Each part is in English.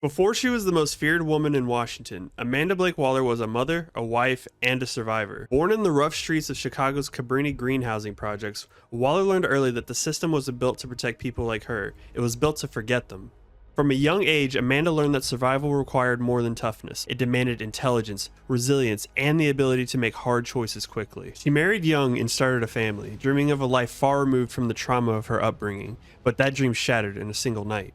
Before she was the most feared woman in Washington, Amanda Blake Waller was a mother, a wife, and a survivor. Born in the rough streets of Chicago's Cabrini Green housing projects, Waller learned early that the system wasn't built to protect people like her, it was built to forget them. From a young age, Amanda learned that survival required more than toughness. It demanded intelligence, resilience, and the ability to make hard choices quickly. She married young and started a family, dreaming of a life far removed from the trauma of her upbringing, but that dream shattered in a single night.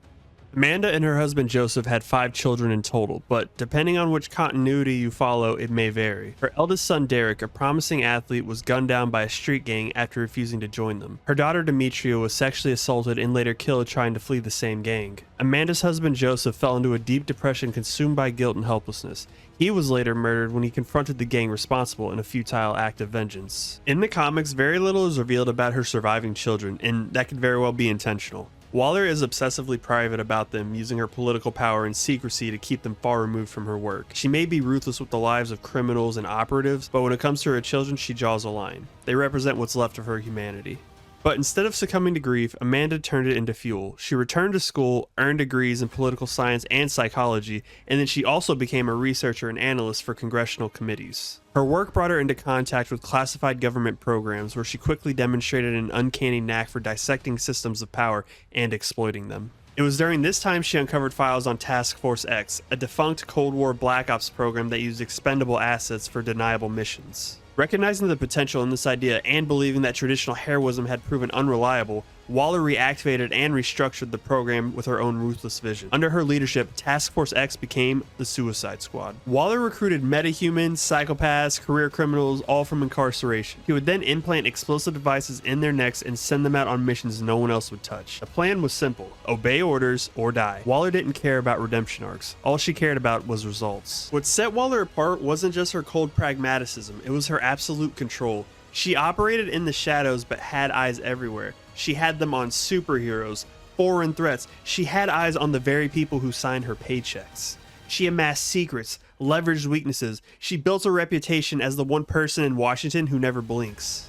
Amanda and her husband Joseph had 5 children in total, but depending on which continuity you follow, it may vary. Her eldest son Derek, a promising athlete, was gunned down by a street gang after refusing to join them. Her daughter Demetria was sexually assaulted and later killed trying to flee the same gang. Amanda's husband Joseph fell into a deep depression consumed by guilt and helplessness. He was later murdered when he confronted the gang responsible in a futile act of vengeance. In the comics, very little is revealed about her surviving children, and that could very well be intentional. Waller is obsessively private about them, using her political power and secrecy to keep them far removed from her work. She may be ruthless with the lives of criminals and operatives, but when it comes to her children, she draws a line. They represent what's left of her humanity. But instead of succumbing to grief, Amanda turned it into fuel. She returned to school, earned degrees in political science and psychology, and then she also became a researcher and analyst for congressional committees. Her work brought her into contact with classified government programs where she quickly demonstrated an uncanny knack for dissecting systems of power and exploiting them. It was during this time she uncovered files on Task Force X, a defunct Cold War Black Ops program that used expendable assets for deniable missions. Recognizing the potential in this idea and believing that traditional heroism had proven unreliable, Waller reactivated and restructured the program with her own ruthless vision. Under her leadership, Task Force X became the Suicide Squad. Waller recruited metahumans, psychopaths, career criminals, all from incarceration. He would then implant explosive devices in their necks and send them out on missions no one else would touch. The plan was simple: obey orders or die. Waller didn't care about redemption arcs. All she cared about was results. What set Waller apart wasn't just her cold pragmatism, it was her absolute control. She operated in the shadows but had eyes everywhere. She had them on superheroes, foreign threats. She had eyes on the very people who signed her paychecks. She amassed secrets, leveraged weaknesses. She built a reputation as the one person in Washington who never blinks.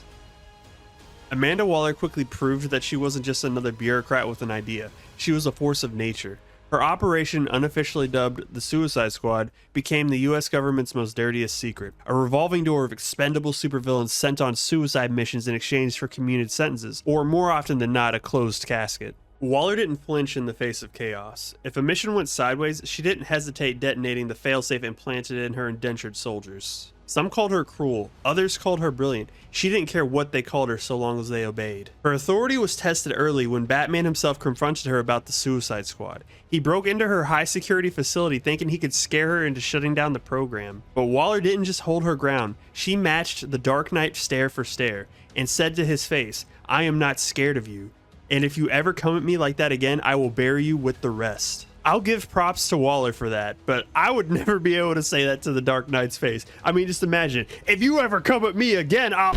Amanda Waller quickly proved that she wasn't just another bureaucrat with an idea. She was a force of nature. Her operation, unofficially dubbed the Suicide Squad, became the US government's most dirtiest secret, a revolving door of expendable supervillains sent on suicide missions in exchange for commuted sentences, or more often than not, a closed casket. Waller didn't flinch in the face of chaos. If a mission went sideways, she didn't hesitate detonating the failsafe implanted in her indentured soldiers. Some called her cruel, others called her brilliant. She didn't care what they called her so long as they obeyed. Her authority was tested early when Batman himself confronted her about the Suicide Squad. He broke into her high security facility thinking he could scare her into shutting down the program. But Waller didn't just hold her ground. She matched the Dark Knight stare for stare and said to his face, "I am not scared of you. And if you ever come at me like that again, I will bury you with the rest." I'll give props to Waller for that, but I would never be able to say that to the Dark Knight's face. I mean, just imagine, if you ever come at me again, I'll...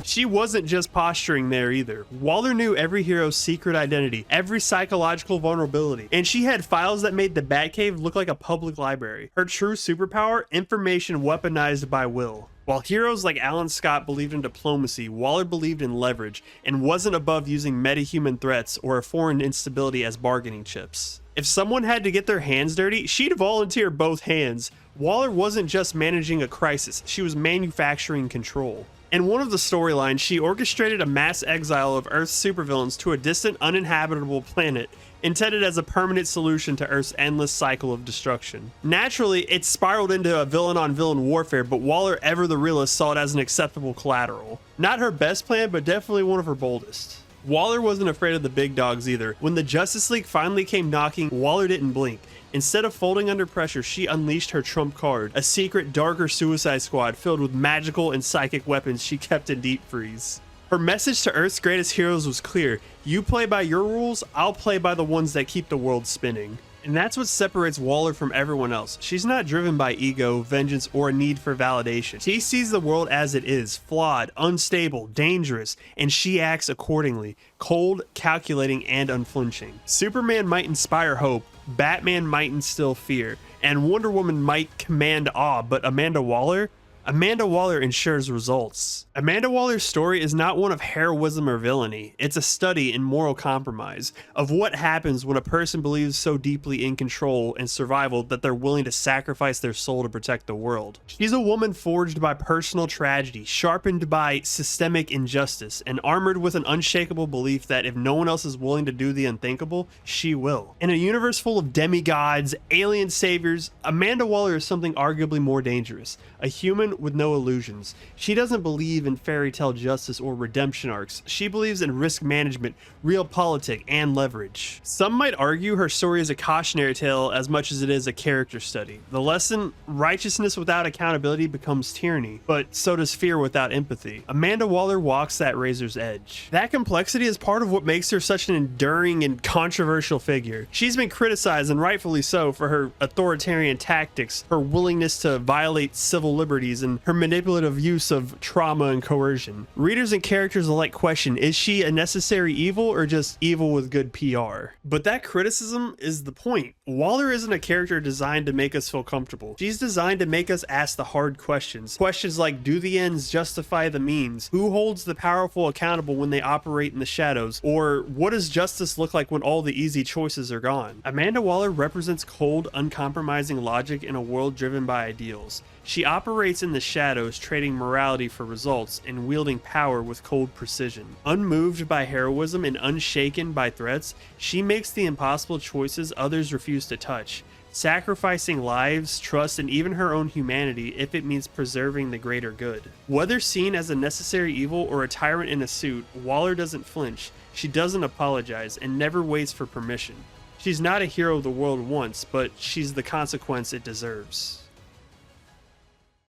She wasn't just posturing there either. Waller knew every hero's secret identity, every psychological vulnerability, and she had files that made the Batcave look like a public library. Her true superpower? Information weaponized by will. While heroes like Alan Scott believed in diplomacy, Waller believed in leverage and wasn't above using metahuman threats or a foreign instability as bargaining chips. If someone had to get their hands dirty, she'd volunteer both hands. Waller wasn't just managing a crisis, she was manufacturing control. In one of the storylines, she orchestrated a mass exile of Earth's supervillains to a distant, uninhabitable planet, intended as a permanent solution to Earth's endless cycle of destruction. Naturally, it spiraled into a villain-on-villain warfare, but Waller, ever the realist, saw it as an acceptable collateral. Not her best plan, but definitely one of her boldest. Waller wasn't afraid of the big dogs either. When the Justice League finally came knocking, Waller didn't blink. Instead of folding under pressure, she unleashed her trump card, a secret, darker Suicide Squad filled with magical and psychic weapons she kept in deep freeze. Her message to Earth's greatest heroes was clear: you play by your rules, I'll play by the ones that keep the world spinning. And that's what separates Waller from everyone else. She's not driven by ego, vengeance, or a need for validation. She sees the world as it is, flawed, unstable, dangerous, and she acts accordingly, cold, calculating, and unflinching. Superman might inspire hope, Batman might instill fear, and Wonder Woman might command awe, but Amanda Waller? Amanda Waller ensures results. Amanda Waller's story is not one of heroism or villainy. It's a study in moral compromise, of what happens when a person believes so deeply in control and survival that they're willing to sacrifice their soul to protect the world. She's a woman forged by personal tragedy, sharpened by systemic injustice, and armored with an unshakable belief that if no one else is willing to do the unthinkable, she will. In a universe full of demigods, alien saviors, Amanda Waller is something arguably more dangerous. A human with no illusions. She doesn't believe in fairy tale justice or redemption arcs. She believes in risk management, realpolitik, and leverage. Some might argue her story is a cautionary tale as much as it is a character study. The lesson, righteousness without accountability becomes tyranny, but so does fear without empathy. Amanda Waller walks that razor's edge. That complexity is part of what makes her such an enduring and controversial figure. She's been criticized, and rightfully so, for her authoritarian tactics, her willingness to violate civil liberties, and her manipulative use of trauma and coercion. Readers and characters alike question, is she a necessary evil or just evil with good PR? But that criticism is the point. Waller isn't a character designed to make us feel comfortable. She's designed to make us ask the hard questions. Questions like, do the ends justify the means? Who holds the powerful accountable when they operate in the shadows? Or what does justice look like when all the easy choices are gone? Amanda Waller represents cold, uncompromising logic in a world driven by ideals. She operates in the shadows, trading morality for results and wielding power with cold precision. Unmoved by heroism and unshaken by threats, she makes the impossible choices others refuse to touch, sacrificing lives, trust, and even her own humanity if it means preserving the greater good. Whether seen as a necessary evil or a tyrant in a suit, Waller doesn't flinch. She doesn't apologize and never waits for permission. She's not a hero the world wants, but she's the consequence it deserves.